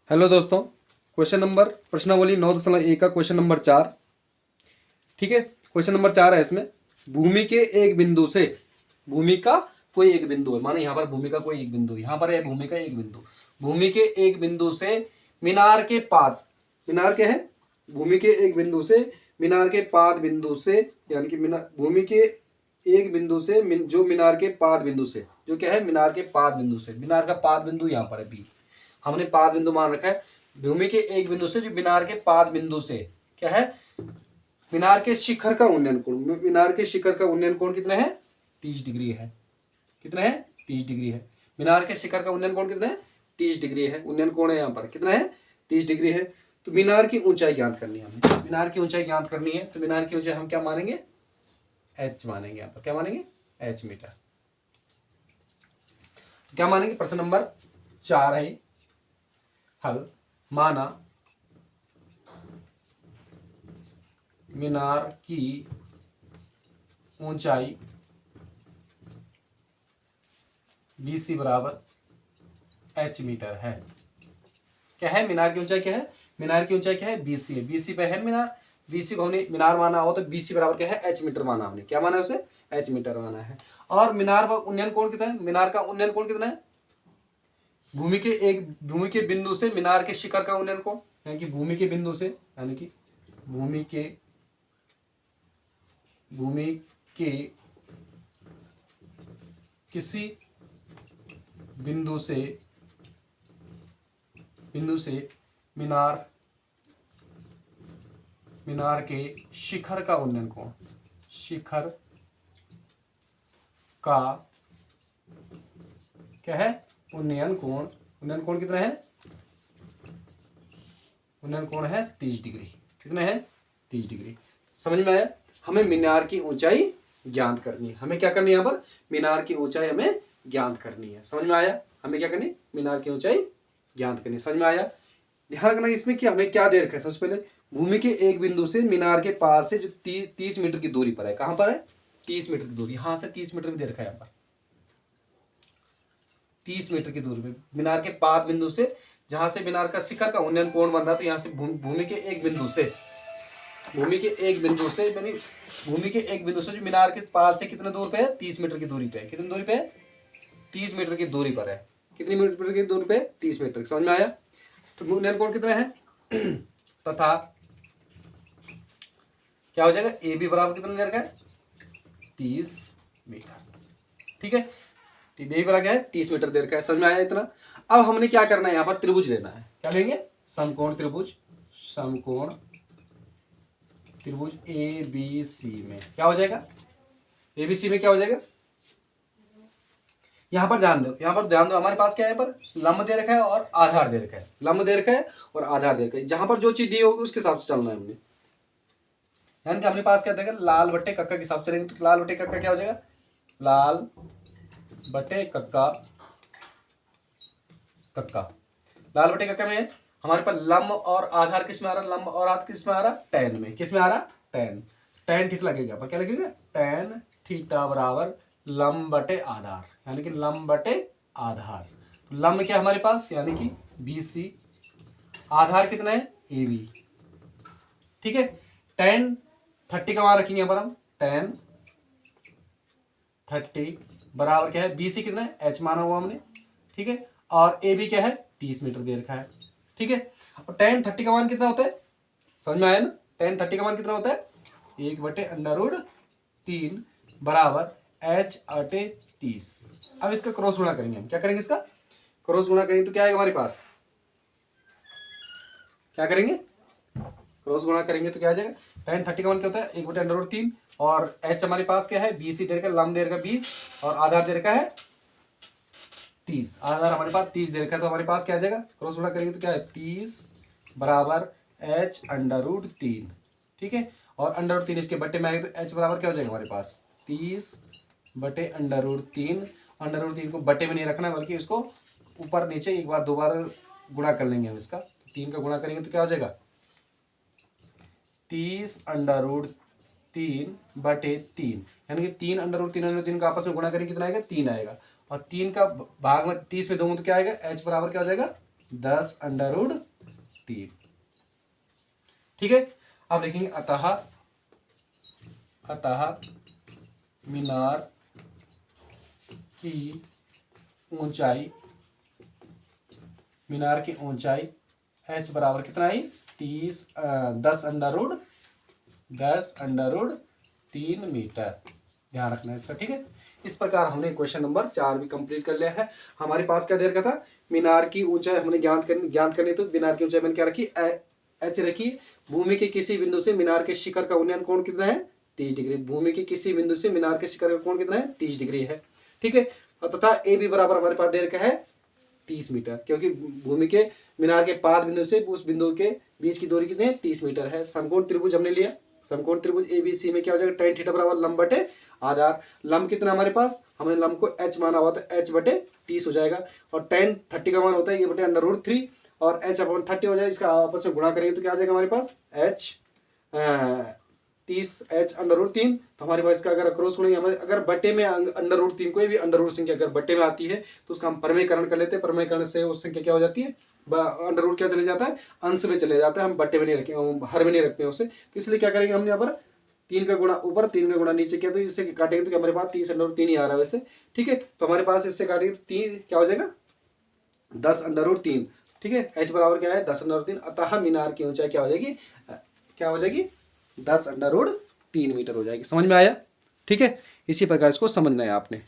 Hello दोस्तों, question number प्रश्नावली 9.1 का क्वेश्चन नंबर 4। ठीक है, क्वेश्चन नंबर 4 है इसमें। भूमि के एक बिंदु से, भूमि का कोई एक बिंदु है, माने यहाँ पर भूमि का कोई एक बिंदु, यहाँ पर है भूमि का एक बिंदु। भूमि के एक बिंदु से मीनार के पास, मीनार क्या है, भूमि के एक बिंदु से मीनार के पाद बिंदु से, यानी कि मीनार भूमि के एक बिंदु से जो मीनार के पाद बिंदु से, जो क्या है मीनार के पाद बिंदु से, मीनार का पाद बिंदु यहाँ पर है बी, हमने पाद बिंदु मान रखा है। भूमि के एक बिंदु से जो मीनार के पाद बिंदु से क्या है, मीनार के शिखर का उन्नयन कोण, मीनार के शिखर का उन्नयन कोण कितना है, 30 डिग्री है। कितना है, 30 डिग्री है। मीनार के शिखर का उन्नयन कोण कितना है, 30 डिग्री है। उन्नयन कोण है यहाँ पर कितना है, 30 डिग्री है। तो मीनार की ऊंचाई ज्ञात करनी है हमें, मीनार की ऊंचाई ज्ञात करनी है। तो मीनार की ऊंचाई हम क्या मानेंगे, एच मानेंगे। यहाँ पर क्या मानेंगे, एच मीटर। क्या मानेंगे, प्रश्न नंबर 4 है हल। माना मीनार की ऊंचाई BC बराबर H मीटर है। क्या है, मीनार की ऊंचाई क्या है, मीनार की ऊंचाई क्या है, BC है। BC पे है मीनार, BC को हमने मीनार माना हो तो BC बराबर क्या है, H मीटर माना हमने। क्या माना है उसे, H मीटर माना है। और मीनार पर उन्नयन कोण कितना है, मीनार का उन्नयन कोण कितना है, भूमि के बिंदु से मीनार के शिखर का उन्नयन कोण, यानी कि भूमि के बिंदु से, यानी कि भूमि के किसी बिंदु से मीनार के शिखर का उन्नयन कोण, शिखर का क्या है, उन्नयन कोण। उन्नयन कोण कितना है, उन्नयन कोण है 30 डिग्री। कितना है, 30 डिग्री। समझ में आया। हमें मीनार की ऊंचाई ज्ञात करनी है। हमें क्या करनी है, यहाँ पर मीनार की ऊंचाई हमें ज्ञात करनी है। समझ में आया। हमें क्या करनी, मीनार की ऊंचाई ज्ञात करनी। समझ में आया। ध्यान रखना इसमें कि हमें क्या दे रखा है। सबसे पहले भूमि के एक बिंदु से मीनार के पास से जो 30 मीटर की दूरी पर है, कहां पर है, 30 मीटर की दूरी, यहां से 30 मीटर भी दे रखा है। यहाँ पर 30 मीटर की दूरी पे मीनार के पाद बिंदु से, जहां से मीनार का शिखर का उन्नयन कोण बन रहा है, तो यहाँ से भूमि के एक बिंदु से, भूमि के एक बिंदु से यानी भूमि के एक बिंदु से जो मीनार के पास से कितने दूर पे है, 30 मीटर की दूरी पे है। कितनी दूरी पे है, 30 मीटर की दूरी पर है। कितनी मीटर की दूरी पे, 30 मीटर। समझ में आया। तो उन्नयन कोण कितना है तथा क्या हो जाएगा, ए बी बराबर कितना दे रखा है, 30 मीटर। ठीक है, ए बी बराबर क्या है, 30 मीटर दे रखा है। समझ में आया इतना। अब हमने क्या करना है, यहाँ पर त्रिभुज लेना है। क्या लेंगे, समकोण त्रिभुज। समकोण त्रिभुज ABC में क्या हो जाएगा, ABC में क्या हो जाएगा, यहां पर ध्यान दो, यहां पर ध्यान दो। हमारे पास क्या है, पर लंब दे रखा है और आधार दे रखा है। लंब दे रखा है और आधार दे रखा है। जहां पर जो चीज दी होगी उसके हिसाब से चलना है हमने। यानी कि अपने पास क्या देगा, लाल बट्टे कक्का के हिसाब से चलेंगे। तो लाल बट्टे कक्का क्या हो जाएगा, लाल बट्टे कक्का, कक्का लाल बट्टे कक्का में हमारे पास लंब और आधार किस में आ रहा, लंब और आधार किस में आ रहा, टेन में। किस में आ रहा, टेन। टेन थीटा लगेगा, पर क्या लगेगा, टेन थीटा बराबर लंब बटे आधार, यानी कि लंब बटे आधार। तो लंब क्या हमारे पास, यानी कि BC, आधार कितना है, AB। ठीक है, टेन 30 का मान रखेंगे यहाँ पर हम, टेन 30 बराबर क्या है, BC कितना है, H माना हुआ हमने। ठीक है, और AB क्या है, 30 मीटर दे रखा है। ठीक है, और टेन 30 का मान कितना होता है, समझ में आया ना। टेन 30 का मान कितना होता है, 1/√3 बराबर H/30। अब इसका क्रॉस गुणा करेंगे हम। क्या करेंगे, इसका क्रॉस गुणा करेंगे तो क्या आएगा हमारे पास, क्या करेंगे, क्रॉस गुणा करेंगे तो क्या आ जाएगा, टेन 30 का मान क्या होता है, 1/√3, और H हमारे पास क्या है, BC दे रखा है, लंब दे रखा है 20, और आधार दे रखा है 30। आधार हमारे पास 30 दे रखा है। तो हमारे पास क्या आ जाएगा, क्रॉस गुणा करेंगे तो क्या है, 30 बराबर H/3। ठीक है, और √3 इसके बट्टे में आएगा तो H बराबर क्या हो जाएगा हमारे पास, 30/√3। √3 को बट्टे में नहीं रखना है, बल्कि इसको ऊपर नीचे एक बार दो बार गुणा कर लेंगे हम इसका। 3 का गुणा करेंगे तो क्या हो जाएगा, 30/3/3, यानी कि 3/3 का आपस में गुणा करेंगे कितना आएगा, 3 आएगा। और 3 का भाग में 30 में दूंगा तो क्या आएगा, H बराबर क्या हो जाएगा, 10√3। ठीक है, अब लिखेंगे अतः मीनार की ऊंचाई h बराबर कितना आई 10√3 मीटर। ध्यान रखना है इसका। ठीक है, इस प्रकार हमने क्वेश्चन नंबर 4 भी कंप्लीट कर लिया है। हमारे पास क्या दे रखा था, मीनार की ऊंचाई हमने ज्ञात करनी। तो मीनार की ऊंचाई मैंने क्या रखी, h रखी। भूमि के किसी बिंदु से मीनार के शिखर का उन्नयन कोण कितना है 30 डिग्री। भूमि के किसी बिंदु से मीनार के शिखर का कोण कितना है 30 डिग्री है। ठीक है, तथा ए बी बराबर हमारे पास दे रखा है 30 मीटर, क्योंकि भूमि के मीनार के पाद बिंदु से उस बिंदु के बीच की दूरी कितनी है 30 मीटर है। समकोण त्रिभुज हमने लिया, समकोण त्रिभुज ABC में क्या हो जाएगा tan थीटा बराबर लंब बटे आधार। लंब कितना हमारे पास, हमने लंब को h माना हुआ तो h बटे 30 हो जाएगा, और tan 30 का मान होता है ये बटे √3 और h अपॉन 30 हो जाएगा। इसका आपस में गुणा करेंगे तो क्या आ जाएगा हमारे पास h 30 h √3। तो हमारे पास इसका अगर क्रॉस गुणेंगे, हमारे अगर बटे में √3 कोई भी अंडर रूट संख्या अगर बटे में आती है तो उसका हम परमेयकरण कर लेते हैं। परमेयकरण से उस संख्या क्या हो जाती है, अंडर रूट क्या चले जाता है, अंश में चले जाता है। हम बटे में नहीं रखेंगे, हर में नहीं रखते हैं उसे। तो इसलिए क्या करेंगे हमने यहाँ पर 3 का गुणा ऊपर 3 का गुणा नीचे किया, तो इससे काटेंगे तो हमारे पास 30√3 ही आ रहा है वैसे। ठीक है, तो हमारे पास इससे काटेंगे तो 3 क्या हो जाएगा 10√3। ठीक है, h बराबर क्या है 10√3। अतः मीनार की ऊंचाई क्या हो जाएगी 10√3 मीटर हो जाएगी। समझ में आया। ठीक है, इसी प्रकार इसको समझना है आपने।